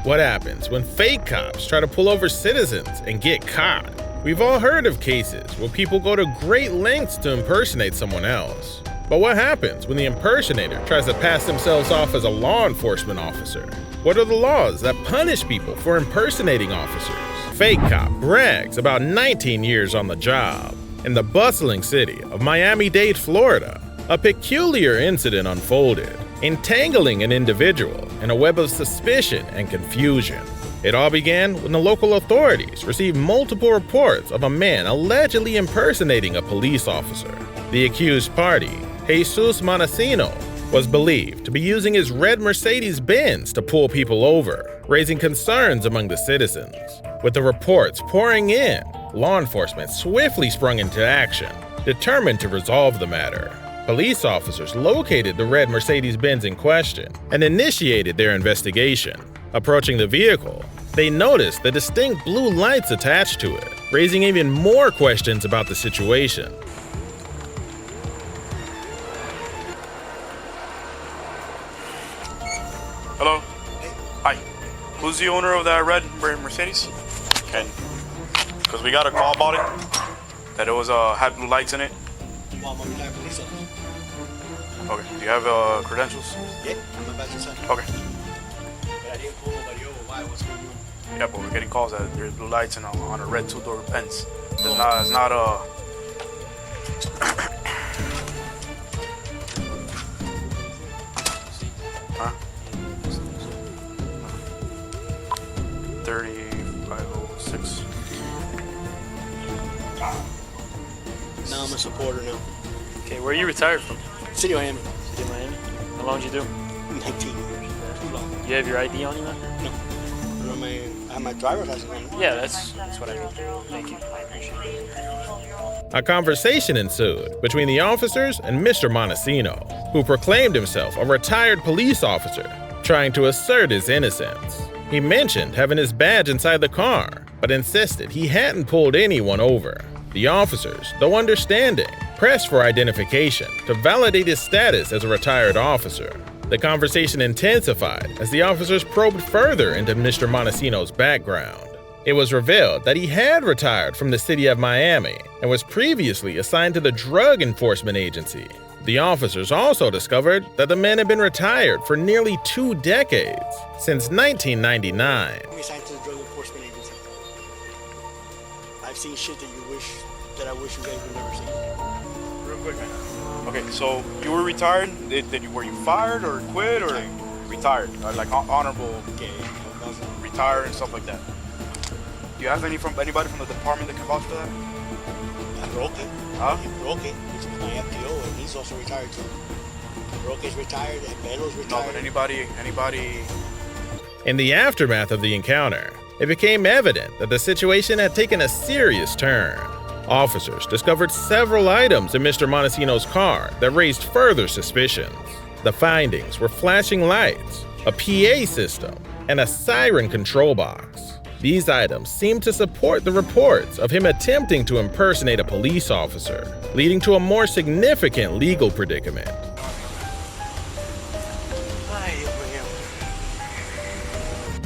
What happens when fake cops try to pull over citizens and get caught? We've all heard of cases where people go to great lengths to impersonate someone else. But what happens when the impersonator tries to pass themselves off as a law enforcement officer? What are the laws that punish people for impersonating officers? Fake cop brags about 19 years on the job. In the bustling city of Miami-Dade, Florida, a peculiar incident unfolded, entangling an individual in a web of suspicion and confusion. It all began when the local authorities received multiple reports of a man allegedly impersonating a police officer. The accused party, Jesus Montesino, was believed to be using his red Mercedes-Benz to pull people over, raising concerns among the citizens. With the reports pouring in, law enforcement swiftly sprung into action, determined to resolve the matter. Police officers located the red Mercedes-Benz in question and initiated their investigation. Approaching the vehicle, they noticed the distinct blue lights attached to it, raising even more questions about the situation. Hello? Hi. Who's the owner of that red Mercedes? Okay. Because we got a call about it, that it was had blue lights in it. Okay. Do you have credentials? Yeah, I'm about to say. Okay. But I didn't pull nobody over. Why? What's going on? Yeah, but we're getting calls that there's blue lights on a red two-door Benz. It's not a... 3506. Now I'm a supporter now. Okay, where are you retired from? City of Miami. City of Miami? How long did you do? 19 years. Too long. You have your ID on you, man? No. I have my driver's license on me. Yeah, that's what I mean. Thank you. I appreciate it. A conversation ensued between the officers and Mr. Montesino, who proclaimed himself a retired police officer, trying to assert his innocence. He mentioned having his badge inside the car, but insisted he hadn't pulled anyone over. The officers, though understanding, pressed for identification to validate his status as a retired officer. The conversation intensified as the officers probed further into Mr. Montesino's background. It was revealed that he had retired from the city of Miami and was previously assigned to the Drug Enforcement Agency. The officers also discovered that the man had been retired for nearly 2 decades, since 1999. I'm assigned to the Drug Enforcement Agency. I've seen shit that I wish you guys would never see. Real quick, man. Okay, so you were retired. Were you fired or quit or retired? Like honorable, retired and stuff like that. Do you have anybody from the department that can vouch for that? I broke it. Huh? Broke it. He's my FTO and he's also retired too. Broke is retired and Bedo's retired. No, but anybody. In the aftermath of the encounter, it became evident that the situation had taken a serious turn. Officers discovered several items in Mr. Montesino's car that raised further suspicions. The findings were flashing lights, a PA system, and a siren control box. These items seemed to support the reports of him attempting to impersonate a police officer, leading to a more significant legal predicament.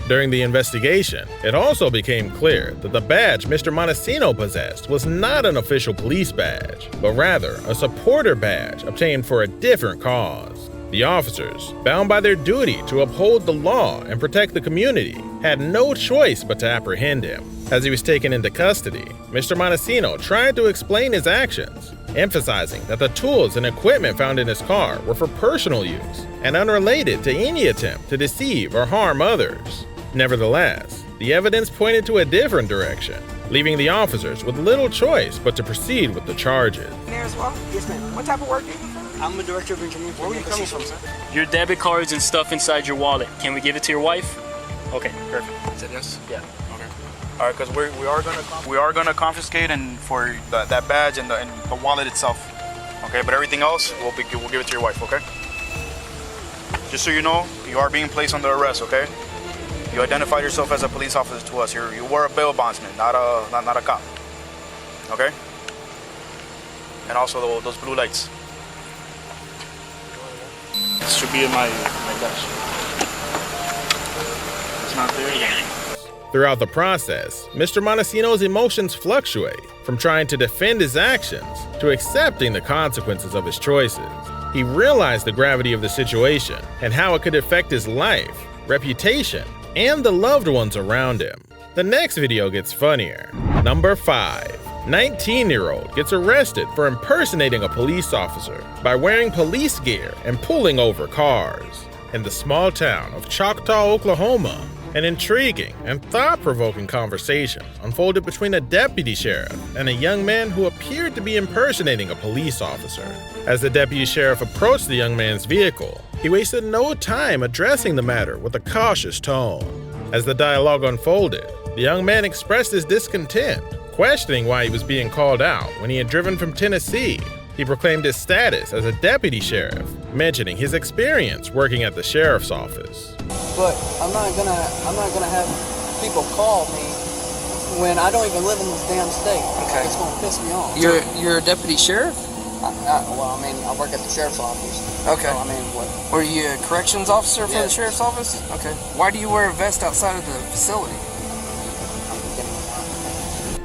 During the investigation, it also became clear that the badge Mr. Montesino possessed was not an official police badge, but rather a supporter badge obtained for a different cause. The officers, bound by their duty to uphold the law and protect the community, had no choice but to apprehend him. As he was taken into custody, Mr. Montesino tried to explain his actions, emphasizing that the tools and equipment found in his car were for personal use and unrelated to any attempt to deceive or harm others. Nevertheless, the evidence pointed to a different direction, leaving the officers with little choice but to proceed with the charges. There as well? Yes, ma'am. What type of work do you do? I'm a director of engineering. Where were you coming from, sir? Your debit cards and stuff inside your wallet. Can we give it to your wife? Okay, perfect. Is that yes? Yeah. Okay. All right, because we are gonna confiscate and for that badge and the wallet itself. Okay, but everything else we'll give it to your wife. Okay. Just so you know, you are being placed under arrest. Okay. You identified yourself as a police officer to us. You were a bail bondsman, not a cop. Okay. And also those blue lights. This should be in my desk. It's not there yet. Throughout the process, Mr. Montesino's emotions fluctuate from trying to defend his actions to accepting the consequences of his choices. He realized the gravity of the situation and how it could affect his life, reputation, and the loved ones around him. The next video gets funnier. Number 5. 19-year-old gets arrested for impersonating a police officer by wearing police gear and pulling over cars. In the small town of Choctaw, Oklahoma, an intriguing and thought-provoking conversation unfolded between a deputy sheriff and a young man who appeared to be impersonating a police officer. As the deputy sheriff approached the young man's vehicle, he wasted no time addressing the matter with a cautious tone. As the dialogue unfolded, the young man expressed his discontent, questioning why he was being called out when he had driven from Tennessee. He proclaimed his status as a deputy sheriff, mentioning his experience working at the sheriff's office. But I'm not gonna have people call me when I don't even live in this damn state. Okay. It's gonna piss me off. You're a deputy sheriff? I work at the sheriff's office. Okay. So, what? Were you a corrections officer for the Yes. sheriff's office? Okay. Why do you wear a vest outside of the facility?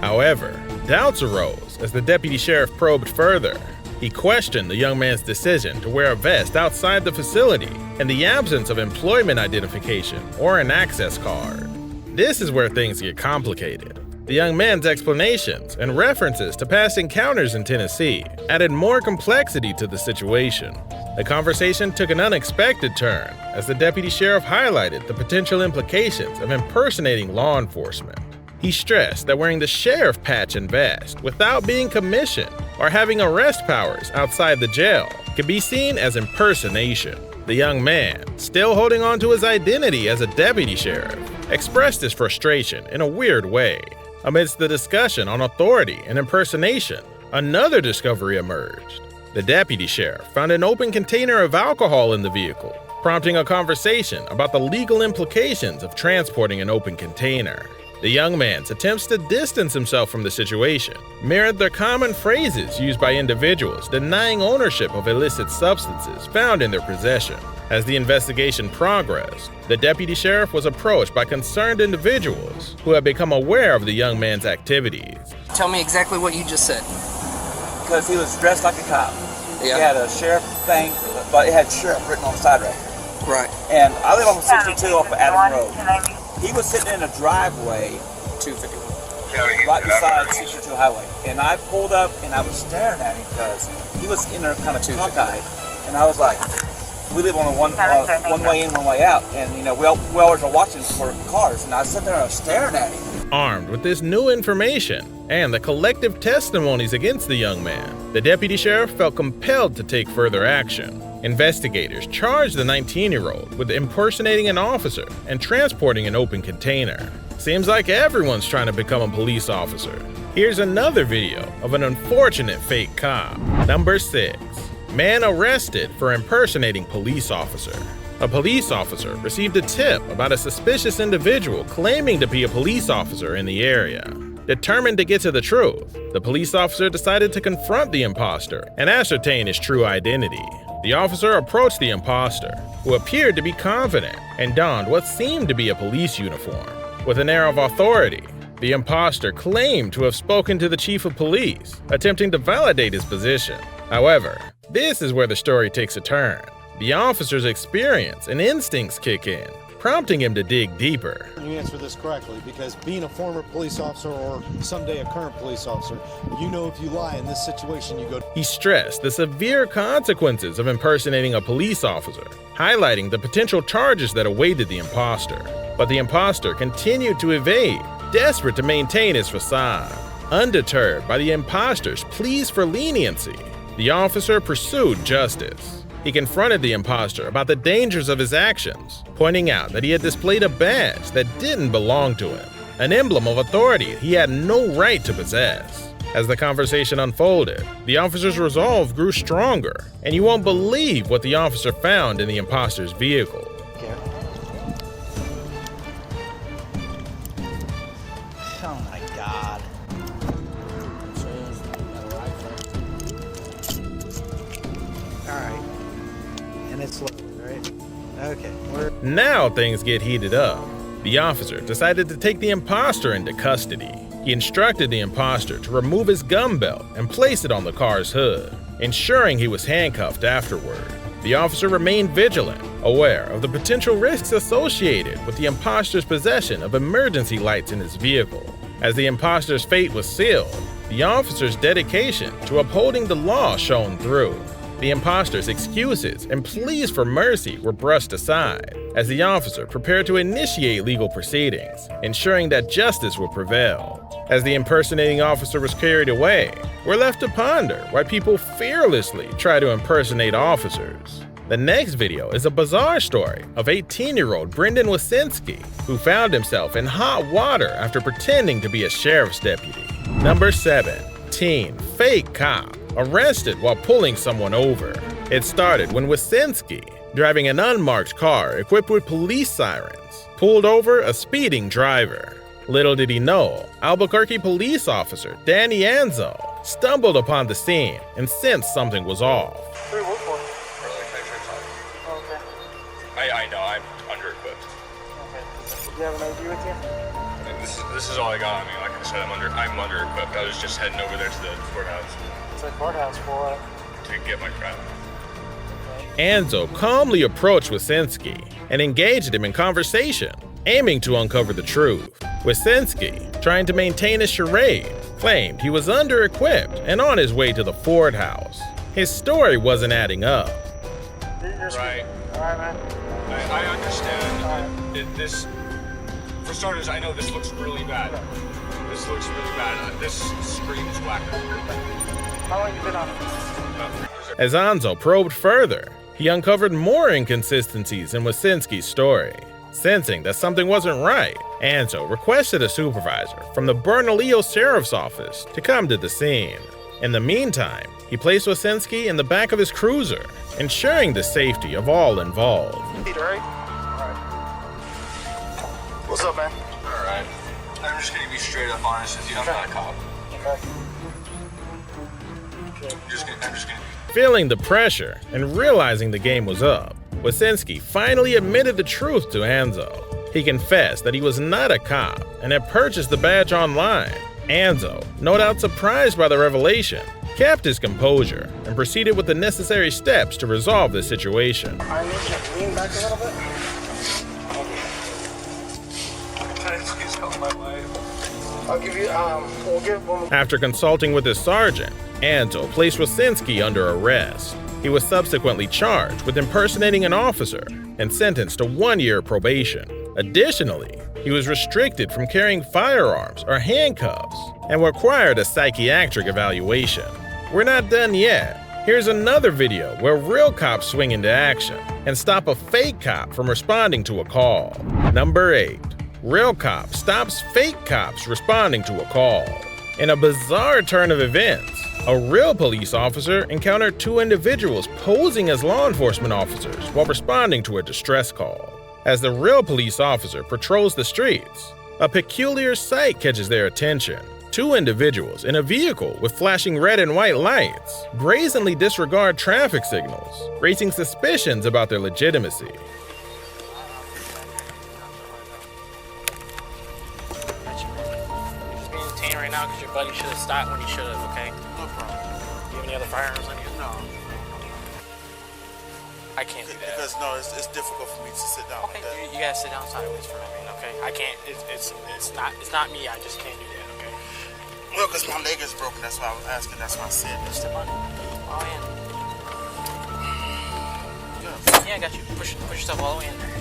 However, doubts arose as the deputy sheriff probed further. He questioned the young man's decision to wear a vest outside the facility and the absence of employment identification or an access card. This is where things get complicated. The young man's explanations and references to past encounters in Tennessee added more complexity to the situation. The conversation took an unexpected turn as the deputy sheriff highlighted the potential implications of impersonating law enforcement. He stressed that wearing the sheriff patch and vest without being commissioned or having arrest powers outside the jail could be seen as impersonation. The young man, still holding on to his identity as a deputy sheriff, expressed his frustration in a weird way. Amidst the discussion on authority and impersonation, another discovery emerged. The deputy sheriff found an open container of alcohol in the vehicle, prompting a conversation about the legal implications of transporting an open container. The young man's attempts to distance himself from the situation mirrored the common phrases used by individuals denying ownership of illicit substances found in their possession. As the investigation progressed, the deputy sheriff was approached by concerned individuals who had become aware of the young man's activities. Tell me exactly what you just said. Because he was dressed like a cop. Yeah. He had a sheriff thing, but it had sheriff written on the side right here. Right. And I live on 62 off of Adam Road. He was sitting in a driveway 251. right beside 62 Highway. And I pulled up and I was staring at him because he was in there kind of cockeyed. And I was like, we live on a one way in, one way out. And, we always are watching for cars. And I sat there and I was staring at him. Armed with this new information and the collective testimonies against the young man, the deputy sheriff felt compelled to take further action. Investigators charged the 19-year-old with impersonating an officer and transporting an open container. Seems like everyone's trying to become a police officer. Here's another video of an unfortunate fake cop. Number 6. Man arrested for impersonating police officer. A police officer received a tip about a suspicious individual claiming to be a police officer in the area. Determined to get to the truth, the police officer decided to confront the imposter and ascertain his true identity. The officer approached the imposter, who appeared to be confident and donned what seemed to be a police uniform. With an air of authority, the imposter claimed to have spoken to the chief of police, attempting to validate his position. However, this is where the story takes a turn. The officer's experience and instincts kick in, prompting him to dig deeper. You answer this correctly, because being a former police officer or someday a current police officer, if you lie in this situation, you go. He stressed the severe consequences of impersonating a police officer, highlighting the potential charges that awaited the imposter. But the imposter continued to evade, desperate to maintain his facade. Undeterred by the imposter's pleas for leniency, the officer pursued justice. He confronted the imposter about the dangers of his actions, pointing out that he had displayed a badge that didn't belong to him, an emblem of authority he had no right to possess. As the conversation unfolded, the officer's resolve grew stronger, and you won't believe what the officer found in the imposter's vehicle. Oh my God. Alright. And it's loaded, right? Okay. Now things get heated up. The officer decided to take the imposter into custody. He instructed the imposter to remove his gun belt and place it on the car's hood, ensuring he was handcuffed afterward. The officer remained vigilant, aware of the potential risks associated with the imposter's possession of emergency lights in his vehicle. As the imposter's fate was sealed, the officer's dedication to upholding the law shone through. The imposter's excuses and pleas for mercy were brushed aside as the officer prepared to initiate legal proceedings, ensuring that justice would prevail. As the impersonating officer was carried away, we're left to ponder why people fearlessly try to impersonate officers. The next video is a bizarre story of 18-year-old Brendan Wasinski, who found himself in hot water after pretending to be a sheriff's deputy. Number 7. Teen fake cop arrested while pulling someone over. It started when Wasinski, driving an unmarked car equipped with police sirens, pulled over a speeding driver. Little did he know, Albuquerque police officer Danny Anzo stumbled upon the scene and sensed something was off. I know, I'm under-equipped. Okay. Do you have an ID with you? This is all I got. I mean, like I said, I'm under-equipped. I was just heading over there to the courthouse. It's a courthouse for what? To get my crap. Anzo calmly approached Wasinski and engaged him in conversation, aiming to uncover the truth. Wasinski, trying to maintain a charade, claimed he was under-equipped and on his way to the Ford house. His story wasn't adding up. Right. All right, man. I understand. This, for starters, I know this looks really bad. This looks really bad. This screams wacko. How long you been on? As Anzo probed further, he uncovered more inconsistencies in Wasinski's story. Sensing that something wasn't right, Anzo requested a supervisor from the Bernalillo Sheriff's Office to come to the scene. In the meantime, he placed Wasinski in the back of his cruiser, ensuring the safety of all involved. Peter, right? What's up, man? Alright. I'm just gonna be straight up honest with you. I'm not a cop. I'm just gonna Feeling the pressure and realizing the game was up, Wasinski finally admitted the truth to Anzo. He confessed that he was not a cop and had purchased the badge online. Anzo, no doubt surprised by the revelation, kept his composure and proceeded with the necessary steps to resolve the situation. I need you to lean back a little bit. I'll give you, we'll give one. After consulting with his sergeant, Anzo placed Wasinski under arrest. He was subsequently charged with impersonating an officer and sentenced to 1 year probation. Additionally, he was restricted from carrying firearms or handcuffs and required a psychiatric evaluation. We're not done yet. Here's another video where real cops swing into action and stop a fake cop from responding to a call. Number 8. Real cop stops fake cops responding to a call. In a bizarre turn of events, a real police officer encountered 2 individuals posing as law enforcement officers while responding to a distress call. As the real police officer patrols the streets, a peculiar sight catches their attention. 2 individuals in a vehicle with flashing red and white lights brazenly disregard traffic signals, raising suspicions about their legitimacy. Right now because your buddy should have stopped when he should have, okay? No problem. Do you have any other firearms on you? No. I can't do that. Because no, it's difficult for me to sit down. Okay, Like that. you gotta sit down sideways for a minute, okay? I can't. It's not me. I just can't do that, okay? Well, because my leg is broken. That's why I was asking. That's why I said this. Step on it. Oh Yes. yeah, I got you. Push yourself all the way in there.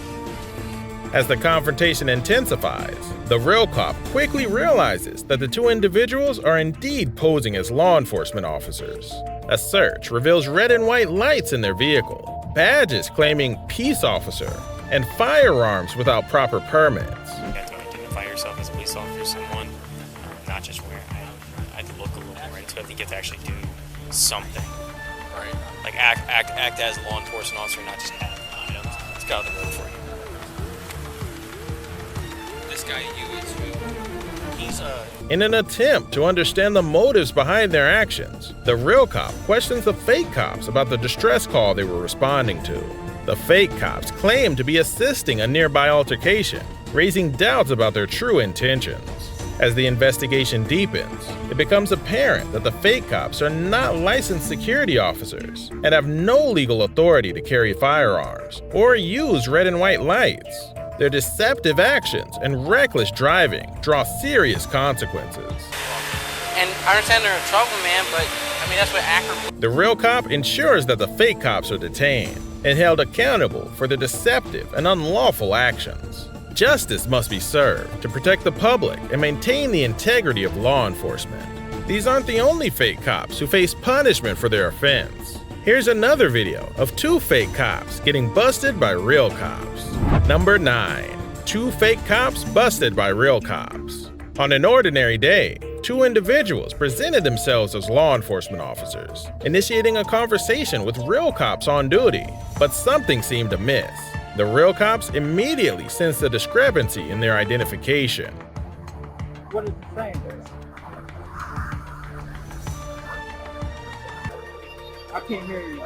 As the confrontation intensifies, the real cop quickly realizes that the 2 individuals are indeed posing as law enforcement officers. A search reveals red and white lights in their vehicle, badges claiming peace officer, and firearms without proper permits. You have to identify yourself as a police officer, someone, not just wearing I had to look a little more into it. I think you have to actually do something. Right. Like act as a law enforcement officer, not just have items. It's got the road for you. This guy, you is who? He's In an attempt to understand the motives behind their actions, the real cop questions the fake cops about the distress call they were responding to. The fake cops claim to be assisting a nearby altercation, raising doubts about their true intentions. As the investigation deepens, it becomes apparent that the fake cops are not licensed security officers and have no legal authority to carry firearms or use red and white lights. Their deceptive actions and reckless driving draw serious consequences. And I understand they're in trouble, man, but I mean, that's what Akron... The real cop ensures that the fake cops are detained and held accountable for their deceptive and unlawful actions. Justice must be served to protect the public and maintain the integrity of law enforcement. These aren't the only fake cops who face punishment for their offense. Here's another video of 2 fake cops getting busted by real cops. Number 9. 2 fake cops busted by real cops. On an ordinary day, 2 individuals presented themselves as law enforcement officers, initiating a conversation with real cops on duty, but something seemed amiss. The real cops immediately sensed a discrepancy in their identification. What is it saying there? I can't hear you.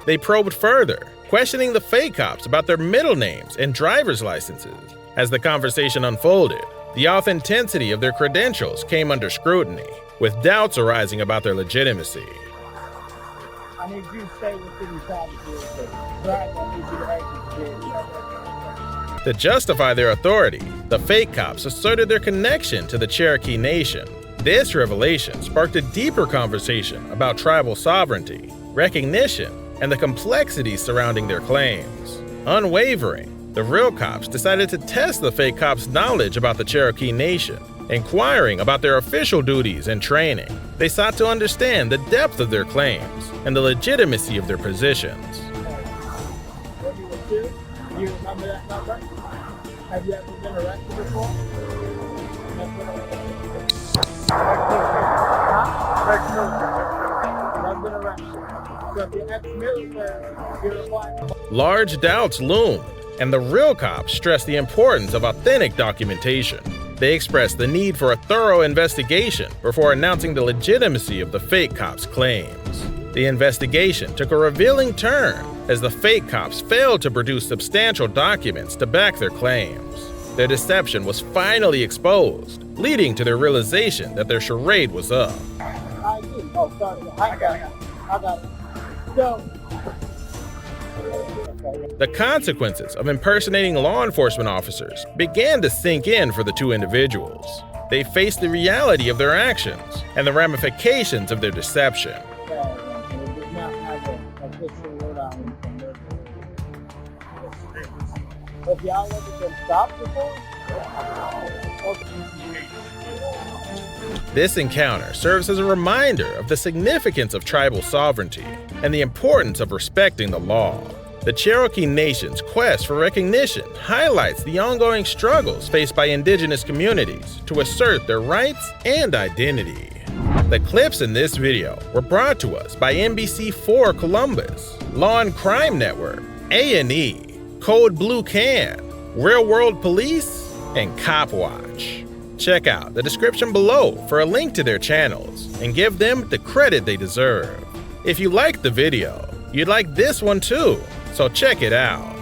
They probed further, questioning the fake cops about their middle names and driver's licenses. As the conversation unfolded, the authenticity of their credentials came under scrutiny, with doubts arising about their legitimacy. I need you to stay within the time period. Right, I need you to exit. To justify their authority, the fake cops asserted their connection to the Cherokee Nation. This revelation sparked a deeper conversation about tribal sovereignty, recognition, and the complexities surrounding their claims. Unwavering, the real cops decided to test the fake cops' knowledge about the Cherokee Nation, inquiring about their official duties and training. They sought to understand the depth of their claims and the legitimacy of their positions. When you were 2, do you remember that number? Have you ever been arrested before? Never been arrested. So if you're ex-military, you're required. Large doubts loomed, and the real cops stressed the importance of authentic documentation. They expressed the need for a thorough investigation before announcing the legitimacy of the fake cops' claims. The investigation took a revealing turn as the fake cops failed to produce substantial documents to back their claims. Their deception was finally exposed, leading to their realization that their charade was up. Oh, sorry. I got it. So, the consequences of impersonating law enforcement officers began to sink in for the 2 individuals. They faced the reality of their actions and the ramifications of their deception. Have y'all ever been stopped before? This encounter serves as a reminder of the significance of tribal sovereignty and the importance of respecting the law. The Cherokee Nation's quest for recognition highlights the ongoing struggles faced by indigenous communities to assert their rights and identity. The clips in this video were brought to us by NBC4 Columbus, Law and Crime Network, A&E, Code Blue Can, Real World Police, and Cop Watch. Check out the description below for a link to their channels and give them the credit they deserve. If you liked the video, you'd like this one too, so check it out.